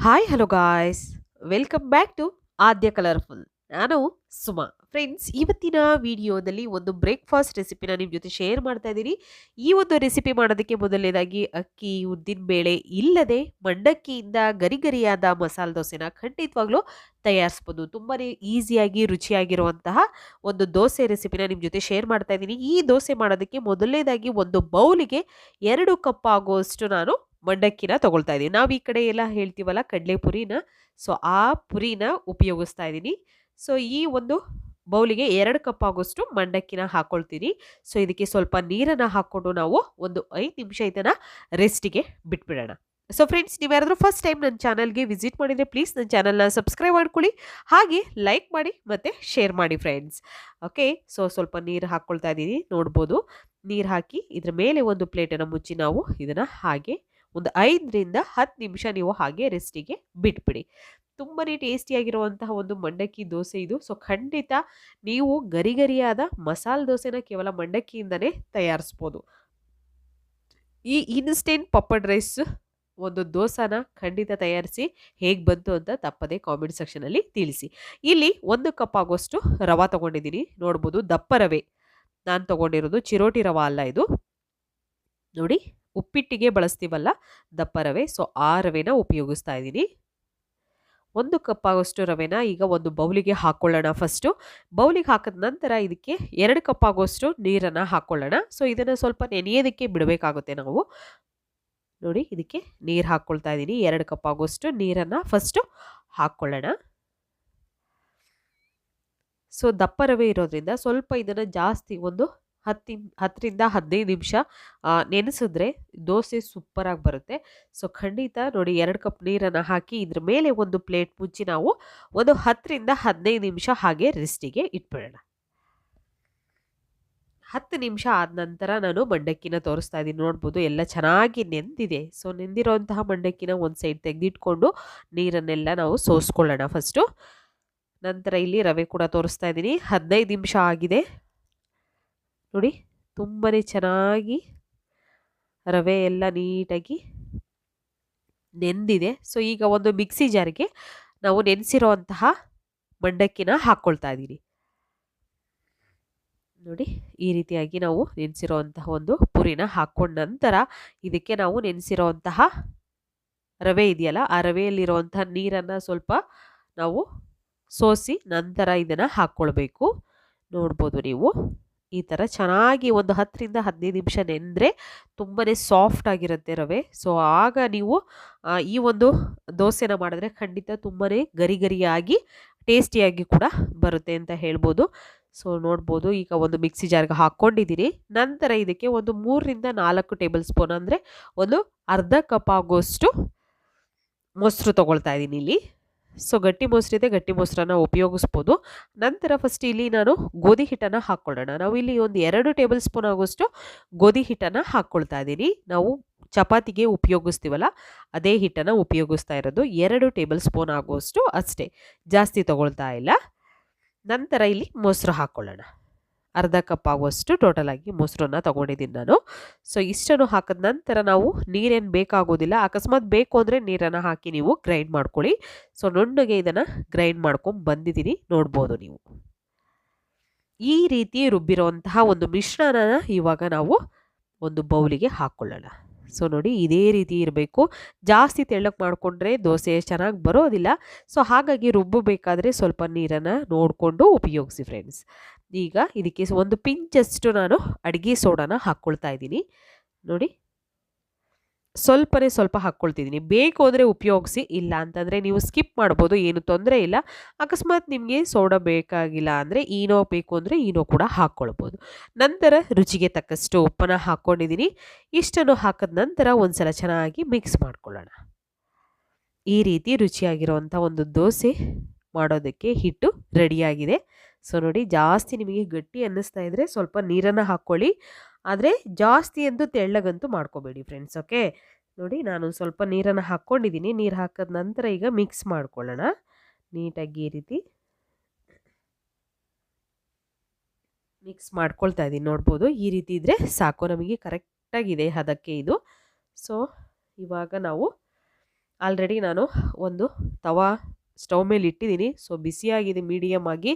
Hi hello guys, welcome back to Aadya colourful. ನಾನು Suma. Friends, ಇವತ್ತಿನ ವಿಡಿಯೋದಲ್ಲಿ ಒಂದು ಬ್ರೇಕ್ಫಾಸ್ಟ್ ರೆಸಿಪಿನ ನಿಮ್ಮ ಜೊತೆ ಶೇರ್ ಮಾಡ್ತಾ ಇದ್ದೀನಿ. ಈ ಒಂದು ರೆಸಿಪಿ ಮಾಡೋದಕ್ಕೆ ಮೊದಲನೇದಾಗಿ ಅಕ್ಕಿ, ಉದ್ದಿನ ಬೇಳೆ ಇಲ್ಲದೆ ಮಂಡಕ್ಕಿಯಿಂದ ಗರಿಗರಿಯಾದ ಮಸಾಲೆ ದೋಸೆನ ಖಂಡಿತವಾಗ್ಲೂ ತಯಾರಿಸ್ಬೋದು. ತುಂಬಾ ಈಸಿಯಾಗಿ ರುಚಿಯಾಗಿರುವಂತಹ ಒಂದು ದೋಸೆ ರೆಸಿಪಿನ ನಿಮ್ಮ ಜೊತೆ ಶೇರ್ ಮಾಡ್ತಾ ಇದ್ದೀನಿ. ಈ ದೋಸೆ ಮಾಡೋದಕ್ಕೆ ಮೊದಲನೇದಾಗಿ ಒಂದು ಬೌಲಿಗೆ 2 ಕಪ್ ಆಗುವಷ್ಟು ನಾನು ಮಂಡಕ್ಕಿನ ತಗೊಳ್ತಾ ಇದ್ದೀನಿ. ನಾವು ಈ ಕಡೆ ಎಲ್ಲ ಹೇಳ್ತೀವಲ್ಲ ಕಡಲೆ ಪುರಿನ, ಸೊ ಆ ಪುರಿನ ಉಪಯೋಗಿಸ್ತಾ ಇದ್ದೀನಿ. ಸೊ ಈ ಒಂದು ಬೌಲಿಗೆ 2 ಕಪ್ ಆಗೋಷ್ಟು ಮಂಡಕ್ಕಿನ ಹಾಕೊಳ್ತೀನಿ. ಸೊ ಇದಕ್ಕೆ ಸ್ವಲ್ಪ ನೀರನ್ನು ಹಾಕ್ಕೊಂಡು ನಾವು ಒಂದು 5 ನಿಮಿಷ ಇದನ್ನು ರೆಸ್ಟಿಗೆ ಬಿಟ್ಬಿಡೋಣ. ಸೊ ಫ್ರೆಂಡ್ಸ್, ನೀವು ಯಾರಾದರೂ ಫಸ್ಟ್ ಟೈಮ್ ನನ್ನ ಚಾನಲ್ಗೆ ವಿಸಿಟ್ ಮಾಡಿದರೆ ಪ್ಲೀಸ್ ನನ್ನ ಚಾನಲ್ನ ಸಬ್ಸ್ಕ್ರೈಬ್ ಮಾಡ್ಕೊಳ್ಳಿ, ಹಾಗೆ ಲೈಕ್ ಮಾಡಿ ಮತ್ತು ಶೇರ್ ಮಾಡಿ ಫ್ರೆಂಡ್ಸ್. ಓಕೆ, ಸೊ ಸ್ವಲ್ಪ ನೀರು ಹಾಕ್ಕೊಳ್ತಾ ಇದ್ದೀನಿ. ನೋಡ್ಬೋದು, ನೀರು ಹಾಕಿ ಇದ್ರ ಮೇಲೆ ಒಂದು ಪ್ಲೇಟನ್ನು ಮುಚ್ಚಿ ನಾವು ಇದನ್ನು ಹಾಗೆ ಒಂದು 5ರಿಂದ 10 ನಿಮಿಷ ನೀವು ಹಾಗೆ ರೆಸ್ಟಿಗೆ ಬಿಟ್ಬಿಡಿ. ತುಂಬಾ ಟೇಸ್ಟಿಯಾಗಿರುವಂತಹ ಒಂದು ಮಂಡಕ್ಕಿ ದೋಸೆ ಇದು. ಸೊ ಖಂಡಿತ ನೀವು ಗರಿಗರಿಯಾದ ಮಸಾಲೆ ದೋಸೆನ ಕೇವಲ ಮಂಡಕ್ಕಿಯಿಂದನೇ ತಯಾರಿಸ್ಬೋದು. ಈ ಇನ್ಸ್ಟೆಂಟ್ ಪಪ್ಪಡ್ ರೈಸ್ ಒಂದು ದೋಸೆನ ಖಂಡಿತ ತಯಾರಿಸಿ ಹೇಗೆ ಬಂತು ಅಂತ ತಪ್ಪದೆ ಕಾಮೆಂಟ್ ಸೆಕ್ಷನಲ್ಲಿ ತಿಳಿಸಿ. ಇಲ್ಲಿ 1 ಕಪ್ ಆಗೋಷ್ಟು ರವೆ ತೊಗೊಂಡಿದ್ದೀನಿ. ನೋಡ್ಬೋದು, ದಪ್ಪ ರವೆ ನಾನು ತೊಗೊಂಡಿರೋದು, ಚಿರೋಟಿ ರವೆ ಅಲ್ಲ ಇದು. ನೋಡಿ, ಉಪ್ಪಿಟ್ಟಿಗೆ ಬಳಸ್ತೀವಲ್ಲ ದಪ್ಪ ರವೆ, ಸೊ ಆ ರವೆನ ಉಪಯೋಗಿಸ್ತಾ ಇದ್ದೀನಿ. 1 ಕಪ್ ಆಗೋಷ್ಟು ರವೆನ ಈಗ ಒಂದು ಬೌಲಿಗೆ ಹಾಕ್ಕೊಳ್ಳೋಣ. ಫಸ್ಟು ಬೌಲಿಗೆ ಹಾಕಿದ ನಂತರ ಇದಕ್ಕೆ 2 ಕಪ್ ಆಗೋಷ್ಟು ನೀರನ್ನು ಹಾಕ್ಕೊಳ್ಳೋಣ. ಸೊ ಇದನ್ನು ಸ್ವಲ್ಪ ನೆನೆಯೋದಕ್ಕೆ ಬಿಡಬೇಕಾಗುತ್ತೆ ನಾವು. ನೋಡಿ, ಇದಕ್ಕೆ ನೀರು ಹಾಕ್ಕೊಳ್ತಾ ಇದ್ದೀನಿ. 2 ಕಪ್ ಆಗೋಷ್ಟು ನೀರನ್ನು ಫಸ್ಟು ಹಾಕ್ಕೊಳ್ಳೋಣ. ಸೊ ದಪ್ಪ ರವೆ ಇರೋದ್ರಿಂದ ಸ್ವಲ್ಪ ಇದನ್ನು ಜಾಸ್ತಿ ಒಂದು 10ರಿಂದ 15 ನಿಮಿಷ ನೆನೆಸಿದ್ರೆ ದೋಸೆ ಸೂಪರಾಗಿ ಬರುತ್ತೆ. ಸೊ ಖಂಡಿತ ನೋಡಿ, 2 ಕಪ್ ನೀರನ್ನು ಹಾಕಿ ಇದ್ರ ಮೇಲೆ ಒಂದು ಪ್ಲೇಟ್ ಮುಚ್ಚಿ ನಾವು ಒಂದು 10ರಿಂದ 15 ನಿಮಿಷ ಹಾಗೆ ರೆಸ್ಟಿಗೆ ಇಟ್ಬಿಡೋಣ. 10 ನಿಮಿಷ ಆದ ನಂತರ ನಾನು ಮಂಡಕ್ಕಿನ ತೋರಿಸ್ತಾ ಇದ್ದೀನಿ. ನೋಡ್ಬೋದು, ಎಲ್ಲ ಚೆನ್ನಾಗಿ ನೆಂದಿದೆ. ಸೊ ನೆಂದಿರೋಂತಹ ಮಂಡಕ್ಕಿನ ಒಂದು ಸೈಡ್ ತೆಗೆದಿಟ್ಕೊಂಡು ನೀರನ್ನೆಲ್ಲ ನಾವು ಸೋಸ್ಕೊಳ್ಳೋಣ ಫಸ್ಟು. ನಂತರ ಇಲ್ಲಿ ರವೆ ಕೂಡ ತೋರಿಸ್ತಾ ಇದ್ದೀನಿ. 15 ನಿಮಿಷ ಆಗಿದೆ. ನೋಡಿ, ತುಂಬಾ ಚೆನ್ನಾಗಿ ರವೆ ಎಲ್ಲ ನೀಟಾಗಿ ನೆಂದಿದೆ. ಸೊ ಈಗ ಒಂದು ಮಿಕ್ಸಿ ಜಾರಿಗೆ ನಾವು ನೆನೆಸಿರೋಂತಹ ಮಂಡಕ್ಕಿನ ಹಾಕ್ಕೊಳ್ತಾ ಇದ್ದೀನಿ. ನೋಡಿ, ಈ ರೀತಿಯಾಗಿ ನಾವು ನೆನೆಸಿರೋಂತಹ ಒಂದು ಪುರಿನ ಹಾಕ್ಕೊಂಡ ನಂತರ ಇದಕ್ಕೆ ನಾವು ನೆನೆಸಿರೋಂತಹ ರವೆ ಇದೆಯಲ್ಲ, ಆ ರವೆಯಲ್ಲಿರುವಂತಹ ನೀರನ್ನು ಸ್ವಲ್ಪ ನಾವು ಸೋಸಿ ನಂತರ ಇದನ್ನು ಹಾಕ್ಕೊಳ್ಬೇಕು. ನೋಡ್ಬೋದು ನೀವು, ಈ ಥರ ಚೆನ್ನಾಗಿ ಒಂದು 10ರಿಂದ 15 ನಿಮಿಷ ನೆಂದರೆ ತುಂಬಾ ಸಾಫ್ಟ್ ಆಗಿರುತ್ತೆ ರವೆ. ಸೊ ಆಗ ನೀವು ಈ ಒಂದು ದೋಸೆನ ಮಾಡಿದ್ರೆ ಖಂಡಿತ ತುಂಬಾ ಗರಿಗರಿಯಾಗಿ ಟೇಸ್ಟಿಯಾಗಿ ಕೂಡ ಬರುತ್ತೆ ಅಂತ ಹೇಳ್ಬೋದು. ಸೊ ನೋಡ್ಬೋದು, ಈಗ ಒಂದು ಮಿಕ್ಸಿ ಜಾರ್ಗೆ ಹಾಕ್ಕೊಂಡಿದ್ದೀನಿ. ನಂತರ ಇದಕ್ಕೆ ಒಂದು 3ರಿಂದ 4 ಟೇಬಲ್ ಸ್ಪೂನ್ ಅಂದರೆ ಒಂದು ಅರ್ಧ ಕಪ್ ಆಗೋಷ್ಟು ಮೊಸರು ತೊಗೊಳ್ತಾ ಇದ್ದೀನಿ ಇಲ್ಲಿ. ಸೊ ಗಟ್ಟಿ ಮೊಸರಿದೆ, ಗಟ್ಟಿ ಮೊಸರನ್ನ ಉಪಯೋಗಿಸ್ಬೋದು. ನಂತರ ಫಸ್ಟ್ ಇಲ್ಲಿ ನಾನು ಗೋಧಿ ಹಿಟ್ಟನ್ನು ಹಾಕ್ಕೊಳ್ಳೋಣ. ನಾವು ಇಲ್ಲಿ ಒಂದು 2 ಟೇಬಲ್ ಸ್ಪೂನ್ ಆಗೋಷ್ಟು ಗೋಧಿ ಹಿಟ್ಟನ್ನು ಹಾಕ್ಕೊಳ್ತಾ ಇದ್ದೀನಿ. ನಾವು ಚಪಾತಿಗೆ ಉಪಯೋಗಿಸ್ತೀವಲ್ಲ ಅದೇ ಹಿಟ್ಟನ್ನು ಉಪಯೋಗಿಸ್ತಾ ಇರೋದು. 2 ಟೇಬಲ್ ಸ್ಪೂನ್ ಆಗುವಷ್ಟು ಅಷ್ಟೇ, ಜಾಸ್ತಿ ತೊಗೊಳ್ತಾ ಇಲ್ಲ. ನಂತರ ಇಲ್ಲಿ ಮೊಸರು ಹಾಕ್ಕೊಳ್ಳೋಣ. ಅರ್ಧ ಕಪ್ ಆಗುವಷ್ಟು ಟೋಟಲ್ ಆಗಿ ಮೊಸರನ್ನ ತೊಗೊಂಡಿದ್ದೀನಿ ನಾನು. ಸೊ ಇಷ್ಟನ್ನು ಹಾಕಿದ ನಂತರ ನಾವು ನೀರೇನು ಬೇಕಾಗೋದಿಲ್ಲ. ಅಕಸ್ಮಾತ್ ಬೇಕು ಅಂದರೆ ನೀರನ್ನು ಹಾಕಿ ನೀವು ಗ್ರೈಂಡ್ ಮಾಡ್ಕೊಳ್ಳಿ. ಸೊ ನುಣ್ಣಗೆ ಇದನ್ನು ಗ್ರೈಂಡ್ ಮಾಡ್ಕೊಂಡು ಬಂದಿದ್ದೀನಿ. ನೋಡ್ಬೋದು ನೀವು, ಈ ರೀತಿ ರುಬ್ಬಿರೋಂತಹ ಒಂದು ಮಿಶ್ರಣನ ಇವಾಗ ನಾವು ಒಂದು ಬೌಲಿಗೆ ಹಾಕ್ಕೊಳ್ಳೋಣ. ಸೊ ನೋಡಿ, ಇದೇ ರೀತಿ ಇರಬೇಕು. ಜಾಸ್ತಿ ತೆಳ್ಳಗೆ ಮಾಡಿಕೊಂಡ್ರೆ ದೋಸೆ ಚೆನ್ನಾಗಿ ಬರೋದಿಲ್ಲ. ಸೊ ಹಾಗಾಗಿ ರುಬ್ಬಬೇಕಾದ್ರೆ ಸ್ವಲ್ಪ ನೀರನ್ನು ನೋಡಿಕೊಂಡು ಉಪಯೋಗಿಸಿ ಫ್ರೆಂಡ್ಸ್. ಈಗ ಇದಕ್ಕೆ ಒಂದು ಪಿಂಚಷ್ಟು ನಾನು ಅಡುಗೆ ಸೋಡಾನ ಹಾಕ್ಕೊಳ್ತಾ ಇದ್ದೀನಿ. ನೋಡಿ, ಸ್ವಲ್ಪ ಹಾಕ್ಕೊಳ್ತಿದ್ದೀನಿ. ಬೇಕು ಅಂದರೆ ಉಪಯೋಗಿಸಿ, ಇಲ್ಲ ಅಂತಂದರೆ ನೀವು ಸ್ಕಿಪ್ ಮಾಡ್ಬೋದು, ಏನು ತೊಂದರೆ ಇಲ್ಲ. ಅಕಸ್ಮಾತ್ ನಿಮಗೆ ಸೋಡಾ ಬೇಕಾಗಿಲ್ಲ ಅಂದರೆ ಈನೋ ಬೇಕು ಅಂದರೆ ಈನೋ ಕೂಡ ಹಾಕ್ಕೊಳ್ಬೋದು. ನಂತರ ರುಚಿಗೆ ತಕ್ಕಷ್ಟು ಉಪ್ಪನ್ನು ಹಾಕ್ಕೊಂಡಿದ್ದೀನಿ. ಇಷ್ಟನ್ನು ಹಾಕಿದ ನಂತರ ಒಂದ್ಸಲ ಚೆನ್ನಾಗಿ ಮಿಕ್ಸ್ ಮಾಡ್ಕೊಳ್ಳೋಣ. ಈ ರೀತಿ ರುಚಿಯಾಗಿರುವಂಥ ಒಂದು ದೋಸೆ ಮಾಡೋದಕ್ಕೆ ಹಿಟ್ಟು ರೆಡಿಯಾಗಿದೆ. ಸೊ ನೋಡಿ, ಜಾಸ್ತಿ ನಿಮಗೆ ಗಟ್ಟಿ ಅನ್ನಿಸ್ತಾ ಇದ್ದರೆ ಸ್ವಲ್ಪ ನೀರನ್ನು ಹಾಕ್ಕೊಳ್ಳಿ, ಆದರೆ ಜಾಸ್ತಿ ಎಂದು ತೆಳ್ಳಗಂತೂ ಮಾಡ್ಕೋಬೇಡಿ ಫ್ರೆಂಡ್ಸ್. ಓಕೆ, ನೋಡಿ, ನಾನು ಸ್ವಲ್ಪ ನೀರನ್ನು ಹಾಕ್ಕೊಂಡಿದ್ದೀನಿ. ನೀರು ಹಾಕಿದ ನಂತರ ಈಗ ಮಿಕ್ಸ್ ಮಾಡ್ಕೊಳ್ಳೋಣ ನೀಟಾಗಿ. ಈ ರೀತಿ ಮಿಕ್ಸ್ ಮಾಡ್ಕೊಳ್ತಾ ಇದ್ದೀನಿ. ನೋಡ್ಬೋದು, ಈ ರೀತಿ ಇದ್ದರೆ ಸಾಕು, ನಮಗೆ ಕರೆಕ್ಟಾಗಿದೆ ಅದಕ್ಕೆ ಇದು. ಸೊ ಇವಾಗ ನಾವು ಆಲ್ರೆಡಿ ನಾನು ಒಂದು ತವಾ ಸ್ಟವ್ ಮೇಲೆ ಇಟ್ಟಿದ್ದೀನಿ. ಸೊ ಬಿಸಿಯಾಗಿದೆ, ಮೀಡಿಯಮ್ ಆಗಿ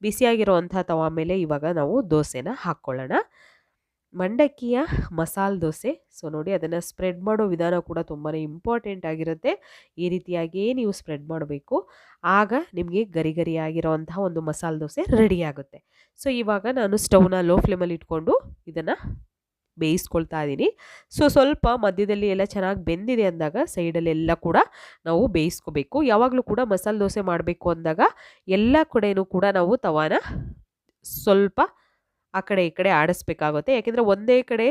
ಬಿಸಿಯಾಗಿರುವಂಥ ತವಾ ಮೇಲೆ ಇವಾಗ ನಾವು ದೋಸೆನ ಹಾಕ್ಕೊಳ್ಳೋಣ. ಮಂಡಕ್ಕಿಯ ಮಸಾಲೆ ದೋಸೆ. ಸೊ ನೋಡಿ, ಅದನ್ನು ಸ್ಪ್ರೆಡ್ ಮಾಡೋ ವಿಧಾನ ಕೂಡ ತುಂಬಾ ಇಂಪಾರ್ಟೆಂಟ್ ಆಗಿರುತ್ತೆ. ಈ ರೀತಿಯಾಗಿಯೇ ನೀವು ಸ್ಪ್ರೆಡ್ ಮಾಡಬೇಕು, ಆಗ ನಿಮಗೆ ಗರಿ ಗರಿಯಾಗಿರೋವಂತಹ ಒಂದು ಮಸಾಲೆ ದೋಸೆ ರೆಡಿ ಆಗುತ್ತೆ. ಸೊ ಇವಾಗ ನಾನು ಸ್ಟವ್ನ ಲೋ ಫ್ಲೇಮಲ್ಲಿ ಇಟ್ಕೊಂಡು ಇದನ್ನು ಬೇಯಿಸ್ಕೊಳ್ತಾ ಇದ್ದೀನಿ. ಸೊ ಸ್ವಲ್ಪ ಮಧ್ಯದಲ್ಲಿ ಎಲ್ಲ ಚೆನ್ನಾಗಿ ಬೆಂದಿದೆ ಅಂದಾಗ ಸೈಡಲ್ಲೆಲ್ಲ ಕೂಡ ನಾವು ಬೇಯಿಸ್ಕೋಬೇಕು. ಯಾವಾಗಲೂ ಕೂಡ ಮಸಾಲೆ ದೋಸೆ ಮಾಡಬೇಕು ಅಂದಾಗ ಎಲ್ಲ ಕಡೆಯೂ ಕೂಡ ನಾವು ತವಾನ ಸ್ವಲ್ಪ ಆ ಕಡೆ ಈ ಕಡೆ ಆಡಿಸ್ಬೇಕಾಗುತ್ತೆ. ಯಾಕೆಂದರೆ ಒಂದೇ ಕಡೆ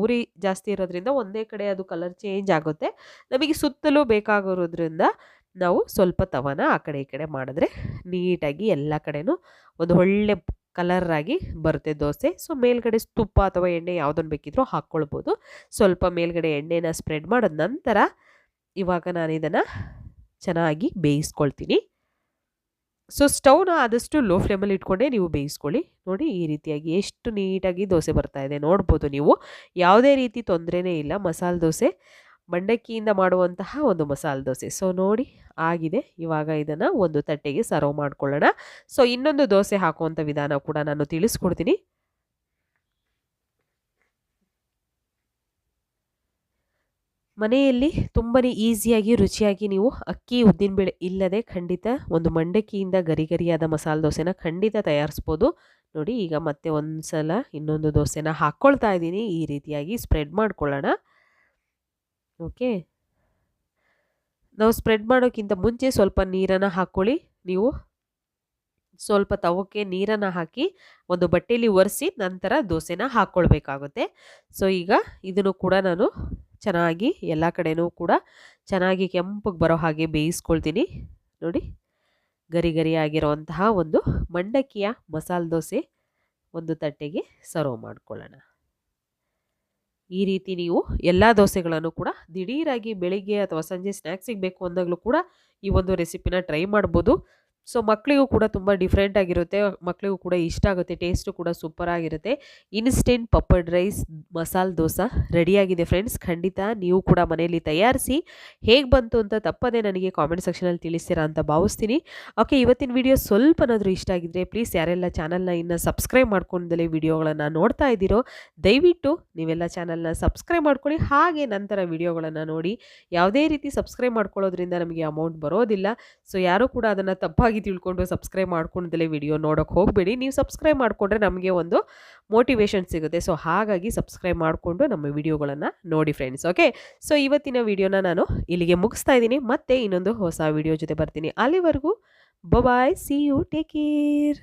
ಉರಿ ಜಾಸ್ತಿ ಇರೋದ್ರಿಂದ ಒಂದೇ ಕಡೆ ಅದು ಕಲರ್ ಚೇಂಜ್ ಆಗುತ್ತೆ. ನಮಗೆ ಸುತ್ತಲೂ ಬೇಕಾಗಿರೋದ್ರಿಂದ ನಾವು ಸ್ವಲ್ಪ ತವಾನ ಆ ಕಡೆ ಈ ಕಡೆ ಮಾಡಿದ್ರೆ ನೀಟಾಗಿ ಎಲ್ಲ ಕಡೆನೂ ಒಂದು ಒಳ್ಳೆ ಕಲರ್ ಆಗಿ ಬರುತ್ತೆ ದೋಸೆ. ಸೊ ಮೇಲ್ಗಡೆ ತುಪ್ಪ ಅಥವಾ ಎಣ್ಣೆ ಯಾವುದನ್ನು ಬೇಕಿದ್ರೂ ಹಾಕ್ಕೊಳ್ಬೋದು. ಸ್ವಲ್ಪ ಮೇಲ್ಗಡೆ ಎಣ್ಣೆನ ಸ್ಪ್ರೆಡ್ ಮಾಡಿದ ನಂತರ ಇವಾಗ ನಾನು ಇದನ್ನು ಚೆನ್ನಾಗಿ ಬೇಯಿಸ್ಕೊಳ್ತೀನಿ. ಸೊ ಸ್ಟವ್ನ ಆದಷ್ಟು ಲೋ ಫ್ಲೇಮಲ್ಲಿ ಇಟ್ಕೊಂಡೇ ನೀವು ಬೇಯಿಸ್ಕೊಳ್ಳಿ. ನೋಡಿ, ಈ ರೀತಿಯಾಗಿ ಎಷ್ಟು ನೀಟಾಗಿ ದೋಸೆ ಬರ್ತಾ ಇದೆ ನೋಡ್ಬೋದು ನೀವು. ಯಾವುದೇ ರೀತಿ ತೊಂದರೆನೇ ಇಲ್ಲ. ಮಸಾಲೆ ದೋಸೆ, ಮಂಡಕ್ಕಿಯಿಂದ ಮಾಡುವಂತಹ ಒಂದು ಮಸಾಲೆ ದೋಸೆ. ಸೊ ನೋಡಿ, ಆಗಿದೆ. ಇವಾಗ ಇದನ್ನು ಒಂದು ತಟ್ಟೆಗೆ ಸರ್ವ್ ಮಾಡ್ಕೊಳ್ಳೋಣ. ಸೊ ಇನ್ನೊಂದು ದೋಸೆ ಹಾಕುವಂಥ ವಿಧಾನ ಕೂಡ ನಾನು ತಿಳಿಸ್ಕೊಡ್ತೀನಿ. ಮನೆಯಲ್ಲಿ ತುಂಬಾ ಈಸಿಯಾಗಿ ರುಚಿಯಾಗಿ ನೀವು ಅಕ್ಕಿ ಉದ್ದಿನಬೇಳೆ ಇಲ್ಲದೆ ಖಂಡಿತ ಒಂದು ಮಂಡಕ್ಕಿಯಿಂದ ಗರಿ ಗರಿಯಾದ ಮಸಾಲೆ ದೋಸೆನ ಖಂಡಿತ ತಯಾರಿಸ್ಬೋದು. ನೋಡಿ, ಈಗ ಮತ್ತೆ ಒಂದು ಸಲ ಇನ್ನೊಂದು ದೋಸೆನ ಹಾಕ್ಕೊಳ್ತಾ ಇದ್ದೀನಿ. ಈ ರೀತಿಯಾಗಿ ಸ್ಪ್ರೆಡ್ ಮಾಡ್ಕೊಳ್ಳೋಣ. ಓಕೆ, ನಾವು ಸ್ಪ್ರೆಡ್ ಮಾಡೋಕ್ಕಿಂತ ಮುಂಚೆ ಸ್ವಲ್ಪ ನೀರನ್ನು ಹಾಕ್ಕೊಳ್ಳಿ. ನೀವು ಸ್ವಲ್ಪ ತವಕ್ಕೆ ನೀರನ್ನು ಹಾಕಿ ಒಂದು ಬಟ್ಟೆಯಲ್ಲಿ ಒರೆಸಿ ನಂತರ ದೋಸೆನ ಹಾಕ್ಕೊಳ್ಬೇಕಾಗುತ್ತೆ. ಸೊ ಈಗ ಇದನ್ನು ಕೂಡ ನಾನು ಚೆನ್ನಾಗಿ ಎಲ್ಲ ಕಡೆನೂ ಕೂಡ ಚೆನ್ನಾಗಿ ಕೆಂಪಗೆ ಬರೋ ಹಾಗೆ ಬೇಯಿಸ್ಕೊಳ್ತೀನಿ. ನೋಡಿ, ಗರಿ ಗರಿಯಾಗಿರುವಂತಹ ಒಂದು ಮಂಡಕ್ಕಿಯ ಮಸಾಲೆ ದೋಸೆ ಒಂದು ತಟ್ಟೆಗೆ ಸರ್ವ್ ಮಾಡ್ಕೊಳ್ಳೋಣ. ಈ ರೀತಿ ನೀವು ಎಲ್ಲ ದೋಸೆಗಳನ್ನು ಕೂಡ ದಿಢೀರಾಗಿ ಬೆಳಿಗ್ಗೆ ಅಥವಾ ಸಂಜೆ ಸ್ನ್ಯಾಕ್ಸಿಗೆ ಬೇಕು ಅಂದಾಗಲೂ ಕೂಡ ಈ ಒಂದು ರೆಸಿಪಿನ ಟ್ರೈ ಮಾಡ್ಬೋದು. ಸೊ ಮಕ್ಕಳಿಗೂ ಕೂಡ ತುಂಬ ಡಿಫ್ರೆಂಟ್ ಆಗಿರುತ್ತೆ, ಮಕ್ಕಳಿಗೂ ಕೂಡ ಇಷ್ಟ ಆಗುತ್ತೆ, ಟೇಸ್ಟು ಕೂಡ ಸೂಪರ್ ಆಗಿರುತ್ತೆ. ಇನ್ಸ್ಟೆಂಟ್ ಪಪ್ಪಡ್ ರೈಸ್ ಮಸಾಲೆ ದೋಸೆ ರೆಡಿಯಾಗಿದೆ ಫ್ರೆಂಡ್ಸ್. ಖಂಡಿತ ನೀವು ಕೂಡ ಮನೆಯಲ್ಲಿ ತಯಾರಿಸಿ ಹೇಗೆ ಬಂತು ಅಂತ ತಪ್ಪದೇ ನನಗೆ ಕಾಮೆಂಟ್ ಸೆಕ್ಷನಲ್ಲಿ ತಿಳಿಸ್ತೀರಾ ಅಂತ ಭಾವಿಸ್ತೀನಿ. ಓಕೆ, ಇವತ್ತಿನ ವಿಡಿಯೋ ಸ್ವಲ್ಪನಾದರೂ ಇಷ್ಟ ಆಗಿದ್ರೆ ಪ್ಲೀಸ್ ಯಾರೆಲ್ಲ ಚಾನಲ್ನ ಇನ್ನು ಸಬ್ಸ್ಕ್ರೈಬ್ ಮಾಡ್ಕೊಂಡಲೇ ವಿಡಿಯೋಗಳನ್ನು ನೋಡ್ತಾ ಇದ್ದೀರೋ ದಯವಿಟ್ಟು ನೀವೆಲ್ಲ ಚಾನಲ್ನ ಸಬ್ಸ್ಕ್ರೈಬ್ ಮಾಡ್ಕೊಳ್ಳಿ. ಹಾಗೆ ನಂತರ ವಿಡಿಯೋಗಳನ್ನು ನೋಡಿ. ಯಾವುದೇ ರೀತಿ ಸಬ್ಸ್ಕ್ರೈಬ್ ಮಾಡ್ಕೊಳ್ಳೋದ್ರಿಂದ ನಮಗೆ ಅಮೌಂಟ್ ಬರೋದಿಲ್ಲ. ಸೊ ಯಾರೂ ಕೂಡ ಅದನ್ನು ತಪ್ಪಾಗಿ ತಿಳ್ಕೊಂಡು ಸಬ್ಸ್ಕ್ರೈಬ್ ಮಾಡ್ಕೊಂಡಲೇ ವಿಡಿಯೋ ನೋಡೋಕೆ ಹೋಗಬೇಡಿ. ನೀವು ಸಬ್ಸ್ಕ್ರೈಬ್ ಮಾಡಿಕೊಂಡ್ರೆ ನಮಗೆ ಒಂದು ಮೋಟಿವೇಶನ್ ಸಿಗುತ್ತೆ. ಸೊ ಹಾಗಾಗಿ ಸಬ್ಸ್ಕ್ರೈಬ್ ಮಾಡಿಕೊಂಡು ನಮ್ಮ ವಿಡಿಯೋಗಳನ್ನು ನೋಡಿ ಫ್ರೆಂಡ್ಸ್. ಓಕೆ, ಸೊ ಇವತ್ತಿನ ವಿಡಿಯೋನ ನಾನು ಇಲ್ಲಿಗೆ ಮುಗಿಸ್ತಾ ಇದ್ದೀನಿ. ಮತ್ತೆ ಇನ್ನೊಂದು ಹೊಸ ವಿಡಿಯೋ ಜೊತೆ ಬರ್ತೀನಿ. ಅಲ್ಲಿವರೆಗೂ ಬಾಯ್, ಸಿ ಯು, ಟೇಕ್ ಕೇರ್.